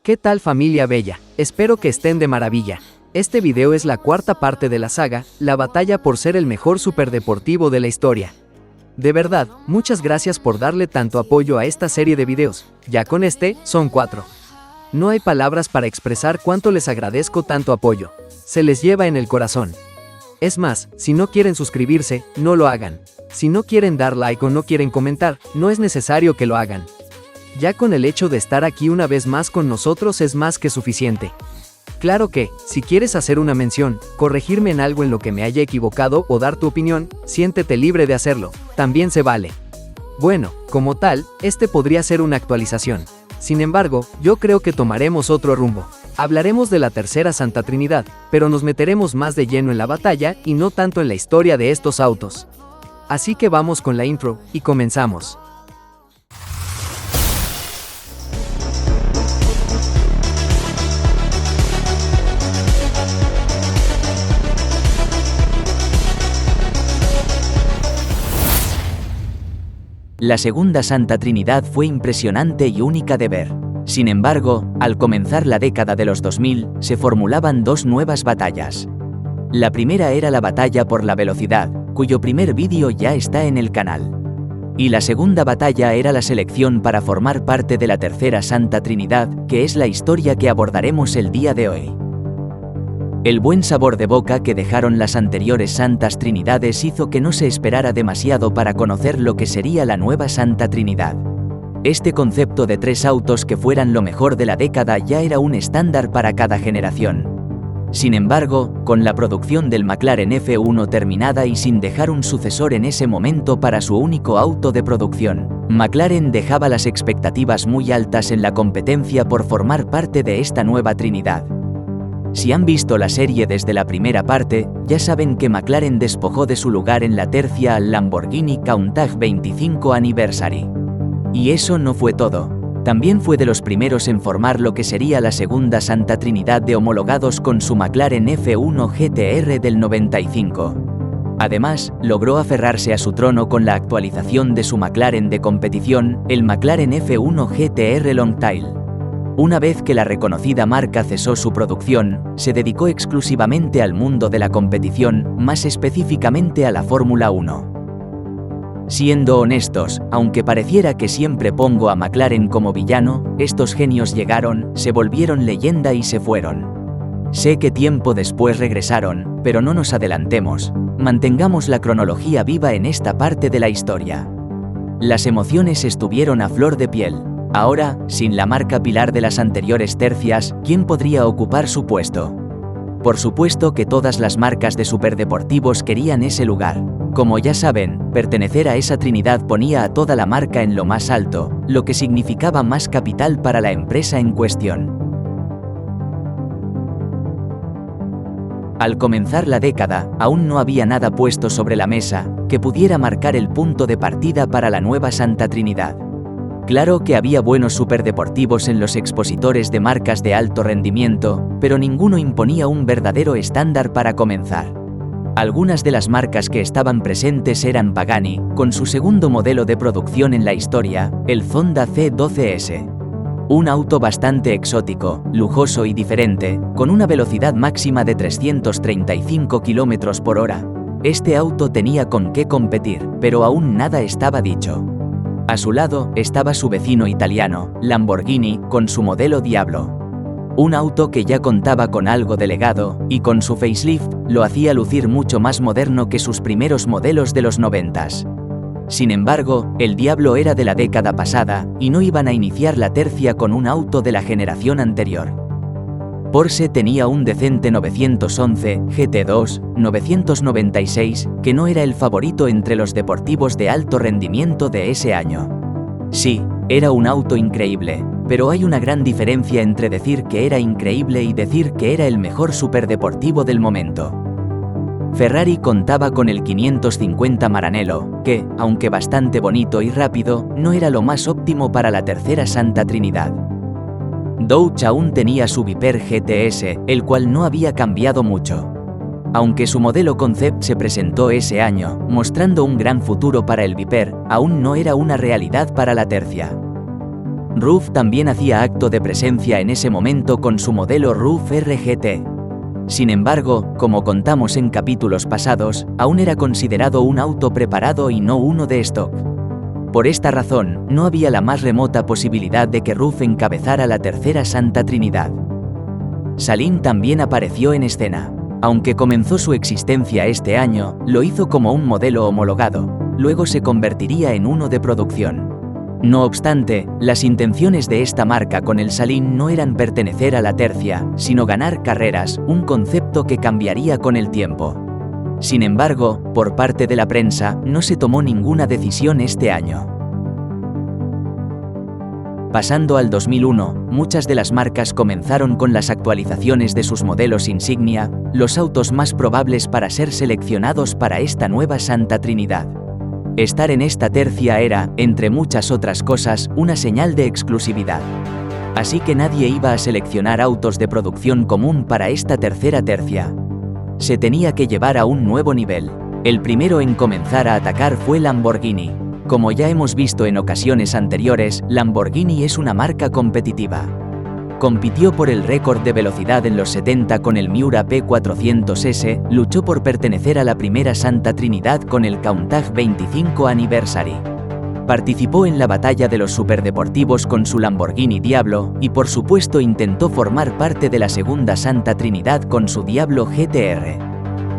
¿Qué tal, familia bella? Espero que estén de maravilla. Este video es la cuarta parte de la saga, la batalla por ser el mejor superdeportivo de la historia. De verdad, muchas gracias por darle tanto apoyo a esta serie de videos, ya con este, son 4. No hay palabras para expresar cuánto les agradezco tanto apoyo. Se les lleva en el corazón. Es más, si no quieren suscribirse, no lo hagan. Si no quieren dar like o no quieren comentar, no es necesario que lo hagan. Ya con el hecho de estar aquí una vez más con nosotros es más que suficiente. Claro que, si quieres hacer una mención, corregirme en algo en lo que me haya equivocado o dar tu opinión, siéntete libre de hacerlo, también se vale. Bueno, como tal, este podría ser una actualización. Sin embargo, yo creo que tomaremos otro rumbo. Hablaremos de la tercera Santa Trinidad, pero nos meteremos más de lleno en la batalla y no tanto en la historia de estos autos. Así que vamos con la intro, y comenzamos. La segunda Santa Trinidad fue impresionante y única de ver. Sin embargo, al comenzar la década de los 2000, se formulaban dos nuevas batallas. La primera era la batalla por la velocidad, cuyo primer vídeo ya está en el canal. Y la segunda batalla era la selección para formar parte de la tercera Santa Trinidad, que es la historia que abordaremos el día de hoy. El buen sabor de boca que dejaron las anteriores Santas Trinidades hizo que no se esperara demasiado para conocer lo que sería la nueva Santa Trinidad. Este concepto de 3 autos que fueran lo mejor de la década ya era un estándar para cada generación. Sin embargo, con la producción del McLaren F1 terminada y sin dejar un sucesor en ese momento para su único auto de producción, McLaren dejaba las expectativas muy altas en la competencia por formar parte de esta nueva Trinidad. Si han visto la serie desde la primera parte, ya saben que McLaren despojó de su lugar en la tercia al Lamborghini Countach 25 Anniversary. Y eso no fue todo. También fue de los primeros en formar lo que sería la segunda Santa Trinidad de homologados con su McLaren F1 GTR del 95. Además, logró aferrarse a su trono con la actualización de su McLaren de competición, el McLaren F1 GTR Longtail. Una vez que la reconocida marca cesó su producción, se dedicó exclusivamente al mundo de la competición, más específicamente a la Fórmula 1. Siendo honestos, aunque pareciera que siempre pongo a McLaren como villano, estos genios llegaron, se volvieron leyenda y se fueron. Sé que tiempo después regresaron, pero no nos adelantemos. Mantengamos la cronología viva en esta parte de la historia. Las emociones estuvieron a flor de piel. Ahora, sin la marca pilar de las anteriores tercias, ¿quién podría ocupar su puesto? Por supuesto que todas las marcas de superdeportivos querían ese lugar. Como ya saben, pertenecer a esa Trinidad ponía a toda la marca en lo más alto, lo que significaba más capital para la empresa en cuestión. Al comenzar la década, aún no había nada puesto sobre la mesa que pudiera marcar el punto de partida para la nueva Santa Trinidad. Claro que había buenos superdeportivos en los expositores de marcas de alto rendimiento, pero ninguno imponía un verdadero estándar para comenzar. Algunas de las marcas que estaban presentes eran Pagani, con su segundo modelo de producción en la historia, el Zonda C12S. Un auto bastante exótico, lujoso y diferente, con una velocidad máxima de 335 km por hora. Este auto tenía con qué competir, pero aún nada estaba dicho. A su lado estaba su vecino italiano, Lamborghini, con su modelo Diablo. Un auto que ya contaba con algo de legado, y con su facelift, lo hacía lucir mucho más moderno que sus primeros modelos de los 90s. Sin embargo, el Diablo era de la década pasada, y no iban a iniciar la tercia con un auto de la generación anterior. Porsche tenía un decente 911 GT2 996, que no era el favorito entre los deportivos de alto rendimiento de ese año. Sí, era un auto increíble, pero hay una gran diferencia entre decir que era increíble y decir que era el mejor superdeportivo del momento. Ferrari contaba con el 550 Maranello, que, aunque bastante bonito y rápido, no era lo más óptimo para la tercera Santa Trinidad. Dodge aún tenía su Viper GTS, el cual no había cambiado mucho. Aunque su modelo Concept se presentó ese año, mostrando un gran futuro para el Viper, aún no era una realidad para la tercia. RUF también hacía acto de presencia en ese momento con su modelo RUF RGT. Sin embargo, como contamos en capítulos pasados, aún era considerado un auto preparado y no uno de stock. Por esta razón, no había la más remota posibilidad de que RUF encabezara la tercera Santa Trinidad. Saleen también apareció en escena. Aunque comenzó su existencia este año, lo hizo como un modelo homologado, luego se convertiría en uno de producción. No obstante, las intenciones de esta marca con el Saleen no eran pertenecer a la tercia, sino ganar carreras, un concepto que cambiaría con el tiempo. Sin embargo, por parte de la prensa, no se tomó ninguna decisión este año. Pasando al 2001, muchas de las marcas comenzaron con las actualizaciones de sus modelos insignia, los autos más probables para ser seleccionados para esta nueva Santa Trinidad. Estar en esta tercia era, entre muchas otras cosas, una señal de exclusividad. Así que nadie iba a seleccionar autos de producción común para esta tercera tercia. Se tenía que llevar a un nuevo nivel. El primero en comenzar a atacar fue Lamborghini. Como ya hemos visto en ocasiones anteriores, Lamborghini es una marca competitiva. Compitió por el récord de velocidad en los 70 con el Miura P400S, luchó por pertenecer a la primera Santa Trinidad con el Countach 25 Anniversary. Participó en la batalla de los superdeportivos con su Lamborghini Diablo, y por supuesto intentó formar parte de la segunda Santa Trinidad con su Diablo GTR.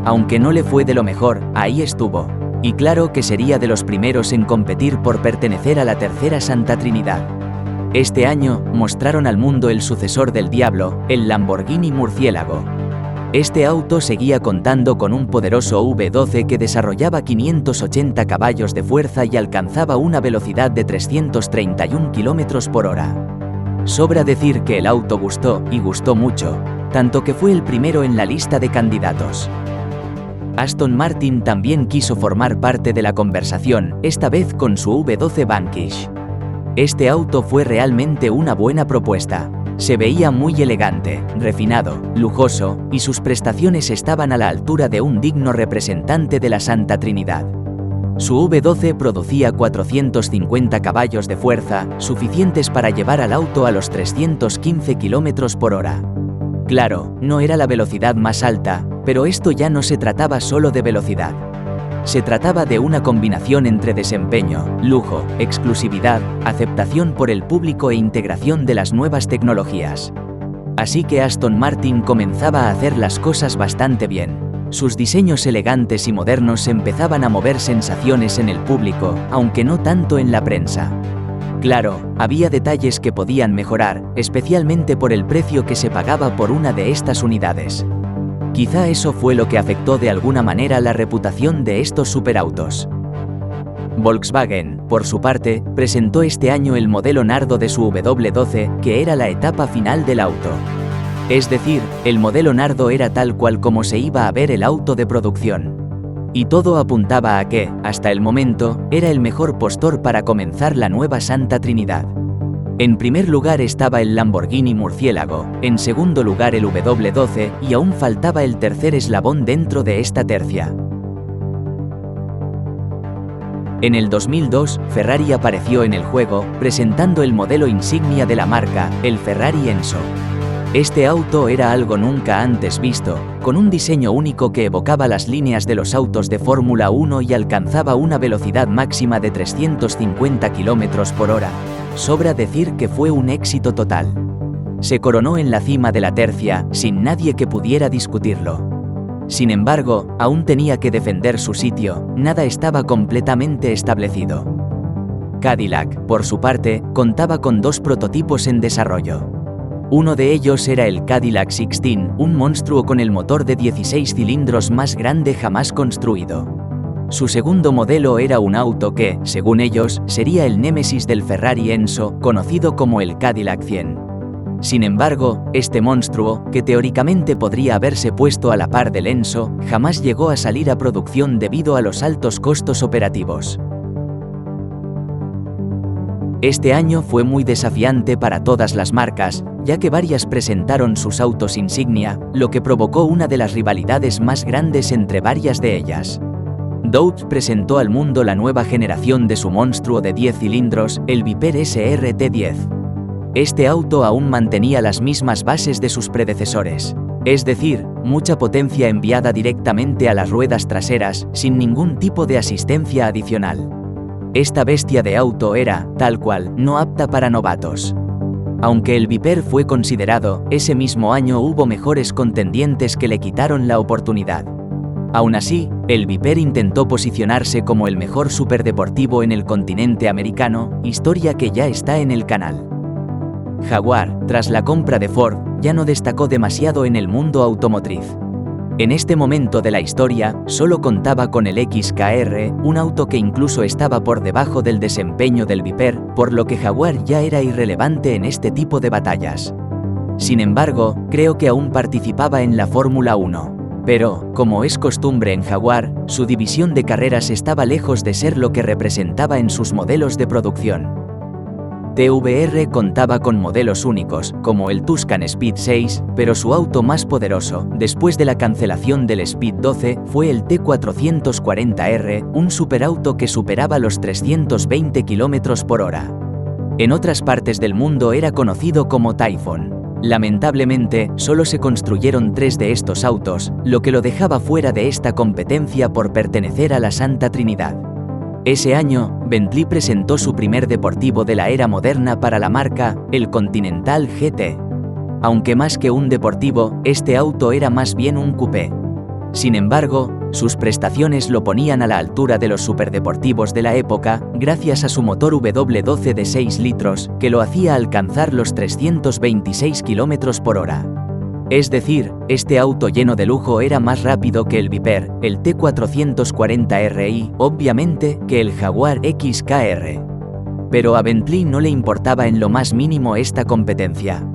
Aunque no le fue de lo mejor, ahí estuvo. Y claro que sería de los primeros en competir por pertenecer a la tercera Santa Trinidad. Este año, mostraron al mundo el sucesor del Diablo, el Lamborghini Murciélago. Este auto seguía contando con un poderoso V12 que desarrollaba 580 caballos de fuerza y alcanzaba una velocidad de 331 km/h. Sobra decir que el auto gustó, y gustó mucho, tanto que fue el primero en la lista de candidatos. Aston Martin también quiso formar parte de la conversación, esta vez con su V12 Vanquish. Este auto fue realmente una buena propuesta. Se veía muy elegante, refinado, lujoso, y sus prestaciones estaban a la altura de un digno representante de la Santa Trinidad. Su V12 producía 450 caballos de fuerza, suficientes para llevar al auto a los 315 km/h. Claro, no era la velocidad más alta, pero esto ya no se trataba solo de velocidad. Se trataba de una combinación entre desempeño, lujo, exclusividad, aceptación por el público e integración de las nuevas tecnologías. Así que Aston Martin comenzaba a hacer las cosas bastante bien. Sus diseños elegantes y modernos empezaban a mover sensaciones en el público, aunque no tanto en la prensa. Claro, había detalles que podían mejorar, especialmente por el precio que se pagaba por una de estas unidades. Quizá eso fue lo que afectó de alguna manera la reputación de estos superautos. Volkswagen, por su parte, presentó este año el modelo Nardo de su W12, que era la etapa final del auto. Es decir, el modelo Nardo era tal cual como se iba a ver el auto de producción. Y todo apuntaba a que, hasta el momento, era el mejor postor para comenzar la nueva Santa Trinidad. En primer lugar estaba el Lamborghini Murciélago, en segundo lugar el W12, y aún faltaba el tercer eslabón dentro de esta tercia. En el 2002, Ferrari apareció en el juego, presentando el modelo insignia de la marca, el Ferrari Enzo. Este auto era algo nunca antes visto, con un diseño único que evocaba las líneas de los autos de Fórmula 1 y alcanzaba una velocidad máxima de 350 km/h. Sobra decir que fue un éxito total. Se coronó en la cima de la tercia, sin nadie que pudiera discutirlo. Sin embargo, aún tenía que defender su sitio, nada estaba completamente establecido. Cadillac, por su parte, contaba con dos prototipos en desarrollo. Uno de ellos era el Cadillac 16, un monstruo con el motor de 16 cilindros más grande jamás construido. Su segundo modelo era un auto que, según ellos, sería el némesis del Ferrari Enzo, conocido como el Cadillac 100. Sin embargo, este monstruo, que teóricamente podría haberse puesto a la par del Enzo, jamás llegó a salir a producción debido a los altos costos operativos. Este año fue muy desafiante para todas las marcas, ya que varias presentaron sus autos insignia, lo que provocó una de las rivalidades más grandes entre varias de ellas. Dodge presentó al mundo la nueva generación de su monstruo de 10 cilindros, el Viper SRT10. Este auto aún mantenía las mismas bases de sus predecesores. Es decir, mucha potencia enviada directamente a las ruedas traseras, sin ningún tipo de asistencia adicional. Esta bestia de auto era, tal cual, no apta para novatos. Aunque el Viper fue considerado, ese mismo año hubo mejores contendientes que le quitaron la oportunidad. Aún así, el Viper intentó posicionarse como el mejor superdeportivo en el continente americano, historia que ya está en el canal. Jaguar, tras la compra de Ford, ya no destacó demasiado en el mundo automotriz. En este momento de la historia, solo contaba con el XKR, un auto que incluso estaba por debajo del desempeño del Viper, por lo que Jaguar ya era irrelevante en este tipo de batallas. Sin embargo, creo que aún participaba en la Fórmula 1. Pero, como es costumbre en Jaguar, su división de carreras estaba lejos de ser lo que representaba en sus modelos de producción. TVR contaba con modelos únicos, como el Tuscan Speed 6, pero su auto más poderoso, después de la cancelación del Speed 12, fue el T440R, un superauto que superaba los 320 km por hora. En otras partes del mundo era conocido como Typhoon. Lamentablemente, solo se construyeron 3 de estos autos, lo que lo dejaba fuera de esta competencia por pertenecer a la Santa Trinidad. Ese año, Bentley presentó su primer deportivo de la era moderna para la marca, el Continental GT. Aunque más que un deportivo, este auto era más bien un coupé. Sin embargo, sus prestaciones lo ponían a la altura de los superdeportivos de la época, gracias a su motor W12 de 6 litros, que lo hacía alcanzar los 326 km por hora. Es decir, este auto lleno de lujo era más rápido que el Viper, el T440R y, obviamente, que el Jaguar XKR. Pero a Bentley no le importaba en lo más mínimo esta competencia.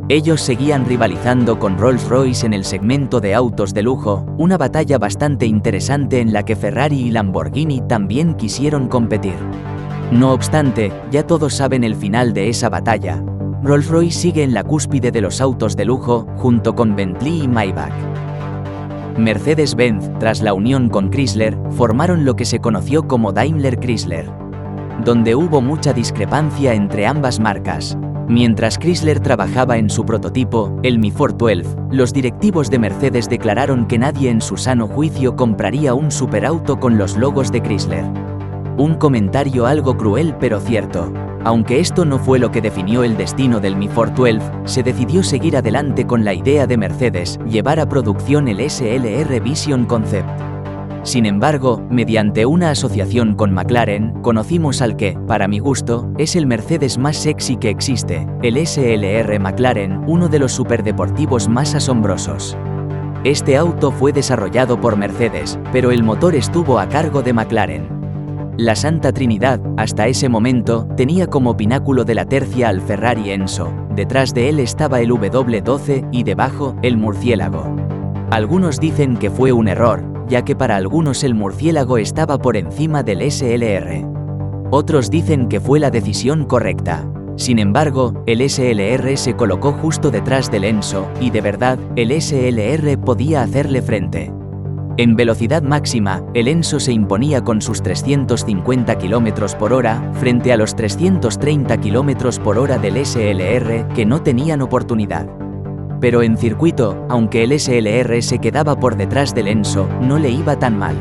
Ellos seguían rivalizando con Rolls-Royce en el segmento de autos de lujo, una batalla bastante interesante en la que Ferrari y Lamborghini también quisieron competir. No obstante, ya todos saben el final de esa batalla. Rolls-Royce sigue en la cúspide de los autos de lujo, junto con Bentley y Maybach. Mercedes-Benz, tras la unión con Chrysler, formaron lo que se conoció como Daimler-Chrysler, donde hubo mucha discrepancia entre ambas marcas. Mientras Chrysler trabajaba en su prototipo, el Mi 412, los directivos de Mercedes declararon que nadie en su sano juicio compraría un superauto con los logos de Chrysler. Un comentario algo cruel pero cierto. Aunque esto no fue lo que definió el destino del Mi 412, se decidió seguir adelante con la idea de Mercedes, llevar a producción el SLR Vision Concept. Sin embargo, mediante una asociación con McLaren, conocimos al que, para mi gusto, es el Mercedes más sexy que existe, el SLR McLaren, uno de los superdeportivos más asombrosos. Este auto fue desarrollado por Mercedes, pero el motor estuvo a cargo de McLaren. La Santa Trinidad, hasta ese momento, tenía como pináculo de la tercia al Ferrari Enzo, detrás de él estaba el W12 y debajo, el murciélago. Algunos dicen que fue un error, ya que para algunos el murciélago estaba por encima del SLR. Otros dicen que fue la decisión correcta. Sin embargo, el SLR se colocó justo detrás del Enzo, y de verdad, el SLR podía hacerle frente. En velocidad máxima, el Enzo se imponía con sus 350 km por hora, frente a los 330 km por hora del SLR, que no tenían oportunidad. Pero en circuito, aunque el SLR se quedaba por detrás del Enzo, no le iba tan mal.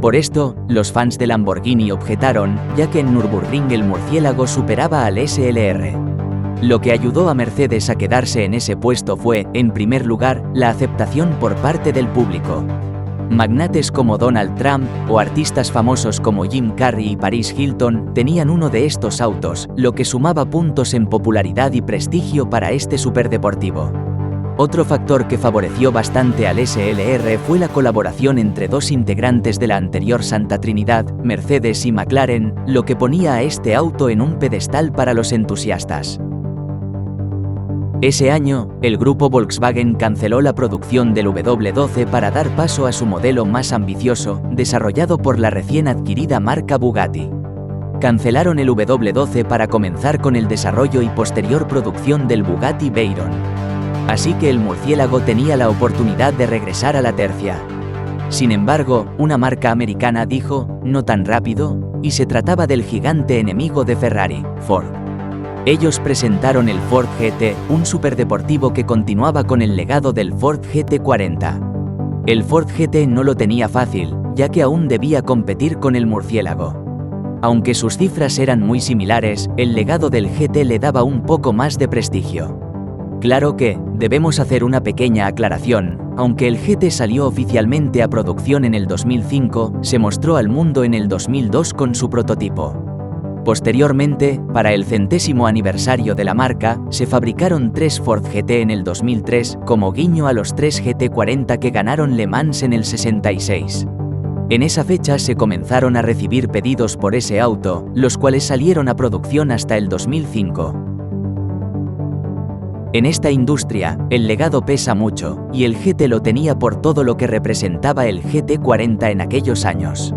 Por esto, los fans de Lamborghini objetaron, ya que en Nürburgring el murciélago superaba al SLR. Lo que ayudó a Mercedes a quedarse en ese puesto fue, en primer lugar, la aceptación por parte del público. Magnates como Donald Trump, o artistas famosos como Jim Carrey y Paris Hilton, tenían uno de estos autos, lo que sumaba puntos en popularidad y prestigio para este superdeportivo. Otro factor que favoreció bastante al SLR fue la colaboración entre dos integrantes de la anterior Santa Trinidad, Mercedes y McLaren, lo que ponía a este auto en un pedestal para los entusiastas. Ese año, el grupo Volkswagen canceló la producción del W12 para dar paso a su modelo más ambicioso, desarrollado por la recién adquirida marca Bugatti. Cancelaron el W12 para comenzar con el desarrollo y posterior producción del Bugatti Veyron. Así que el murciélago tenía la oportunidad de regresar a la tercia. Sin embargo, una marca americana dijo, no tan rápido, y se trataba del gigante enemigo de Ferrari, Ford. Ellos presentaron el Ford GT, un superdeportivo que continuaba con el legado del Ford GT40. El Ford GT no lo tenía fácil, ya que aún debía competir con el murciélago. Aunque sus cifras eran muy similares, el legado del GT le daba un poco más de prestigio. Claro que, debemos hacer una pequeña aclaración, aunque el GT salió oficialmente a producción en el 2005, se mostró al mundo en el 2002 con su prototipo. Posteriormente, para el 100º aniversario de la marca, se fabricaron 3 Ford GT en el 2003, como guiño a los 3 GT40 que ganaron Le Mans en el 66. En esa fecha se comenzaron a recibir pedidos por ese auto, los cuales salieron a producción hasta el 2005. En esta industria, el legado pesa mucho, y el GT lo tenía por todo lo que representaba el GT40 en aquellos años.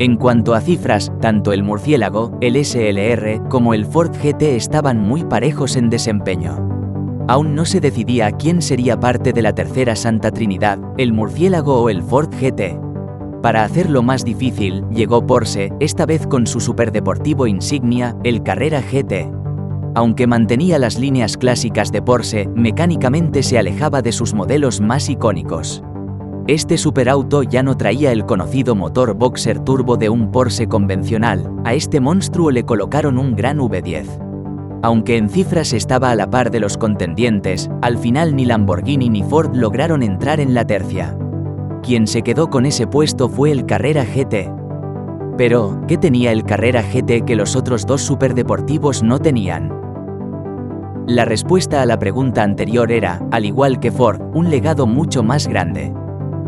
En cuanto a cifras, tanto el murciélago, el SLR, como el Ford GT estaban muy parejos en desempeño. Aún no se decidía quién sería parte de la tercera Santa Trinidad, el murciélago o el Ford GT. Para hacerlo más difícil, llegó Porsche, esta vez con su superdeportivo insignia, el Carrera GT. Aunque mantenía las líneas clásicas de Porsche, mecánicamente se alejaba de sus modelos más icónicos. Este superauto ya no traía el conocido motor boxer turbo de un Porsche convencional, a este monstruo le colocaron un gran V10. Aunque en cifras estaba a la par de los contendientes, al final ni Lamborghini ni Ford lograron entrar en la tercia. Quien se quedó con ese puesto fue el Carrera GT. Pero, ¿qué tenía el Carrera GT que los otros dos superdeportivos no tenían? La respuesta a la pregunta anterior era, al igual que Ford, un legado mucho más grande.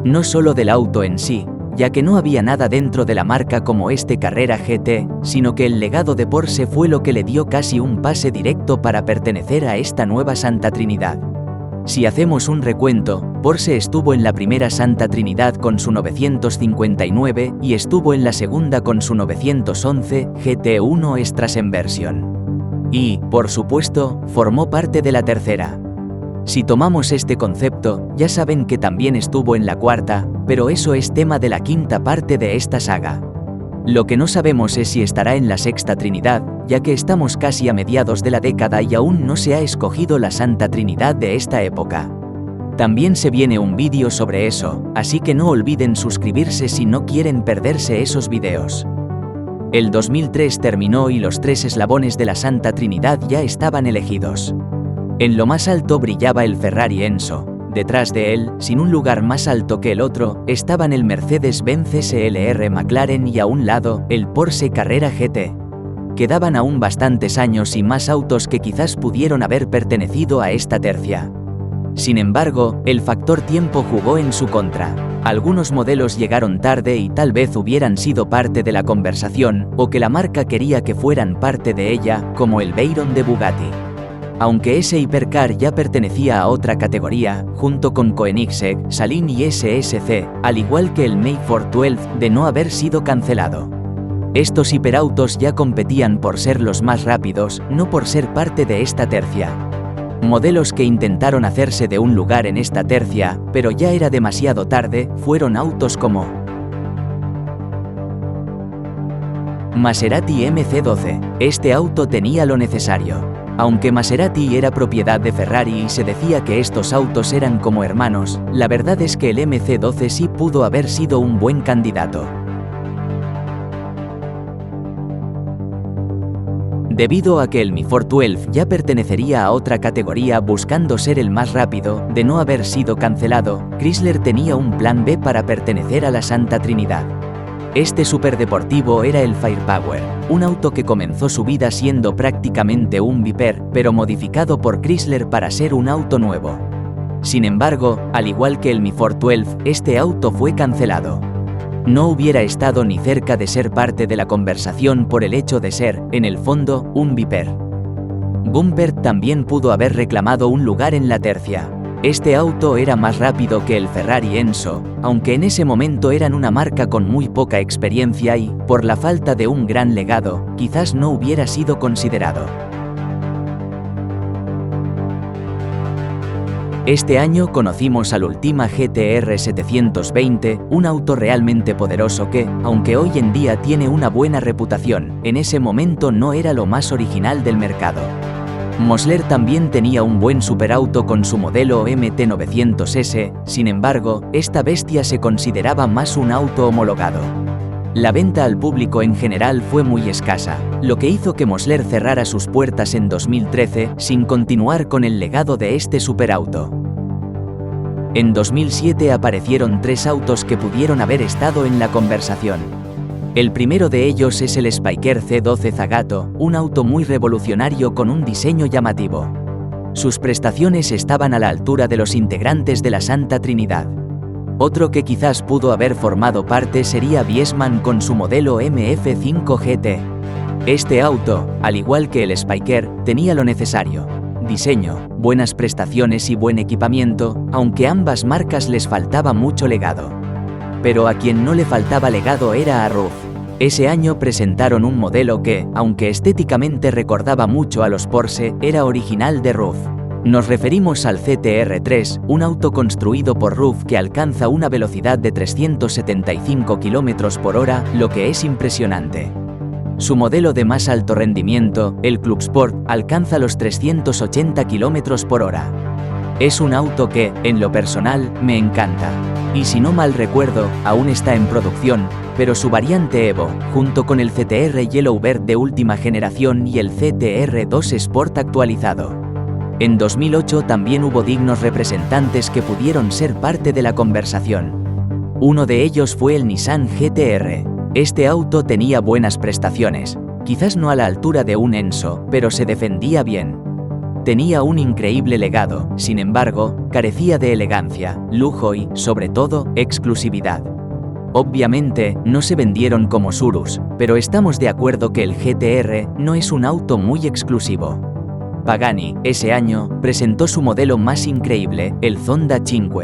No solo del auto en sí, ya que no había nada dentro de la marca como este Carrera GT, sino que el legado de Porsche fue lo que le dio casi un pase directo para pertenecer a esta nueva Santa Trinidad. Si hacemos un recuento, Porsche estuvo en la primera Santa Trinidad con su 959 y estuvo en la segunda con su 911 GT1 Strassen Version. Y, por supuesto, formó parte de la tercera. Si tomamos este concepto, ya saben que también estuvo en la cuarta, pero eso es tema de la quinta parte de esta saga. Lo que no sabemos es si estará en la sexta Trinidad, ya que estamos casi a mediados de la década y aún no se ha escogido la Santa Trinidad de esta época. También se viene un vídeo sobre eso, así que no olviden suscribirse si no quieren perderse esos videos. El 2003 terminó y los 3 eslabones de la Santa Trinidad ya estaban elegidos. En lo más alto brillaba el Ferrari Enzo. Detrás de él, sin un lugar más alto que el otro, estaban el Mercedes-Benz SLR McLaren y a un lado, el Porsche Carrera GT. Quedaban aún bastantes años y más autos que quizás pudieron haber pertenecido a esta tercia. Sin embargo, el factor tiempo jugó en su contra. Algunos modelos llegaron tarde y tal vez hubieran sido parte de la conversación, o que la marca quería que fueran parte de ella, como el Veyron de Bugatti. Aunque ese hipercar ya pertenecía a otra categoría, junto con Koenigsegg, Salin y SSC, al igual que el Mayford 12, de no haber sido cancelado. Estos hiperautos ya competían por ser los más rápidos, no por ser parte de esta tercia. Modelos que intentaron hacerse de un lugar en esta tercia, pero ya era demasiado tarde, fueron autos como Maserati MC12. Este auto tenía lo necesario. Aunque Maserati era propiedad de Ferrari y se decía que estos autos eran como hermanos, la verdad es que el MC12 sí pudo haber sido un buen candidato. Debido a que el Mayford 12 ya pertenecería a otra categoría buscando ser el más rápido, de no haber sido cancelado, Chrysler tenía un plan B para pertenecer a la Santa Trinidad. Este superdeportivo era el Firepower, un auto que comenzó su vida siendo prácticamente un Viper, pero modificado por Chrysler para ser un auto nuevo. Sin embargo, al igual que el Mayford 12, este auto fue cancelado. No hubiera estado ni cerca de ser parte de la conversación por el hecho de ser, en el fondo, un Viper. Gumpert también pudo haber reclamado un lugar en la tercia. Este auto era más rápido que el Ferrari Enzo, aunque en ese momento eran una marca con muy poca experiencia y, por la falta de un gran legado, quizás no hubiera sido considerado. Este año conocimos al Ultima GTR 720, un auto realmente poderoso que, aunque hoy en día tiene una buena reputación, en ese momento no era lo más original del mercado. Mosler también tenía un buen superauto con su modelo MT900S, sin embargo, esta bestia se consideraba más un auto homologado. La venta al público en general fue muy escasa, lo que hizo que Mosler cerrara sus puertas en 2013 sin continuar con el legado de este superauto. En 2007 aparecieron 3 autos que pudieron haber estado en la conversación. El primero de ellos es el Spyker C12 Zagato, un auto muy revolucionario con un diseño llamativo. Sus prestaciones estaban a la altura de los integrantes de la Santa Trinidad. Otro que quizás pudo haber formado parte sería Viessmann con su modelo MF5 GT. Este auto, al igual que el Spyker, tenía lo necesario: diseño, buenas prestaciones y buen equipamiento, aunque a ambas marcas les faltaba mucho legado. Pero a quien no le faltaba legado era a RUF. Ese año presentaron un modelo que, aunque estéticamente recordaba mucho a los Porsche, era original de RUF. Nos referimos al CTR3, un auto construido por RUF que alcanza una velocidad de 375 km por hora, lo que es impresionante. Su modelo de más alto rendimiento, el Club Sport, alcanza los 380 km por hora. Es un auto que, en lo personal, me encanta. Y si no mal recuerdo, aún está en producción, pero su variante Evo, junto con el CTR Yellowbird de última generación y el CTR2 Sport actualizado. En 2008 también hubo dignos representantes que pudieron ser parte de la conversación. Uno de ellos fue el Nissan GT-R. Este auto tenía buenas prestaciones, quizás no a la altura de un Enso, pero se defendía bien. Tenía un increíble legado, sin embargo, carecía de elegancia, lujo y, sobre todo, exclusividad. Obviamente, no se vendieron como Surus, pero estamos de acuerdo que el GT-R no es un auto muy exclusivo. Pagani, ese año, presentó su modelo más increíble, el Zonda 5.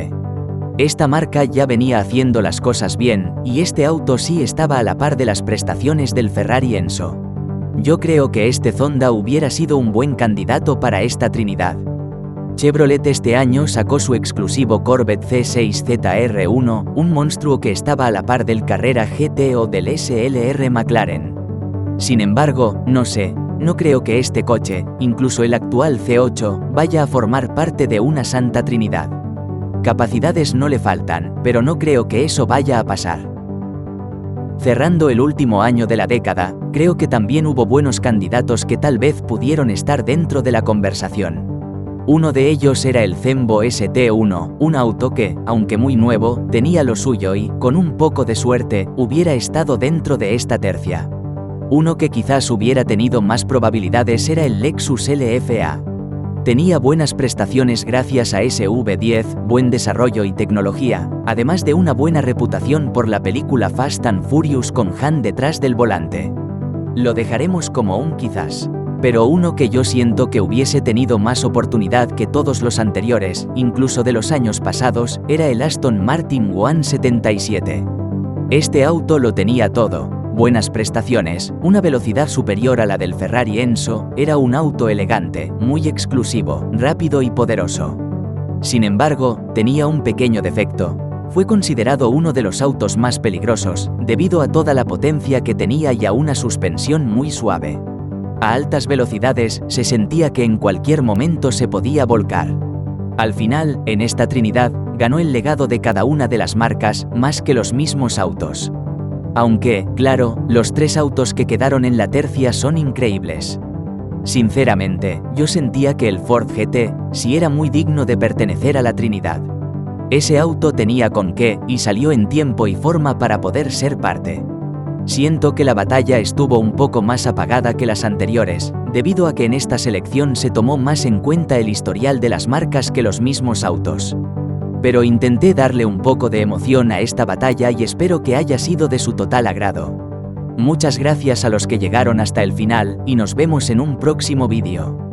Esta marca ya venía haciendo las cosas bien, y este auto sí estaba a la par de las prestaciones del Ferrari Enso. Yo creo que este Zonda hubiera sido un buen candidato para esta trinidad. Chevrolet este año sacó su exclusivo Corvette C6ZR1, un monstruo que estaba a la par del Carrera GT o del SLR McLaren. Sin embargo, no creo que este coche, incluso el actual C8, vaya a formar parte de una Santa Trinidad. Capacidades no le faltan, pero no creo que eso vaya a pasar. Cerrando el último año de la década, creo que también hubo buenos candidatos que tal vez pudieron estar dentro de la conversación. Uno de ellos era el Zenvo ST1, un auto que, aunque muy nuevo, tenía lo suyo y, con un poco de suerte, hubiera estado dentro de esta tercia. Uno que quizás hubiera tenido más probabilidades era el Lexus LFA. Tenía buenas prestaciones gracias a SV10, buen desarrollo y tecnología, además de una buena reputación por la película Fast and Furious con Han detrás del volante. Lo dejaremos como un quizás. Pero uno que yo siento que hubiese tenido más oportunidad que todos los anteriores, incluso de los años pasados, era el Aston Martin One 77. Este auto lo tenía todo. Buenas prestaciones, una velocidad superior a la del Ferrari Enso, era un auto elegante, muy exclusivo, rápido y poderoso. Sin embargo, tenía un pequeño defecto. Fue considerado uno de los autos más peligrosos, debido a toda la potencia que tenía y a una suspensión muy suave. A altas velocidades, se sentía que en cualquier momento se podía volcar. Al final, en esta trinidad, ganó el legado de cada una de las marcas, más que los mismos autos. Aunque, claro, los 3 autos que quedaron en la tercia son increíbles. Sinceramente, yo sentía que el Ford GT sí era muy digno de pertenecer a la Trinidad. Ese auto tenía con qué y salió en tiempo y forma para poder ser parte. Siento que la batalla estuvo un poco más apagada que las anteriores, debido a que en esta selección se tomó más en cuenta el historial de las marcas que los mismos autos. Pero intenté darle un poco de emoción a esta batalla y espero que haya sido de su total agrado. Muchas gracias a los que llegaron hasta el final y nos vemos en un próximo vídeo.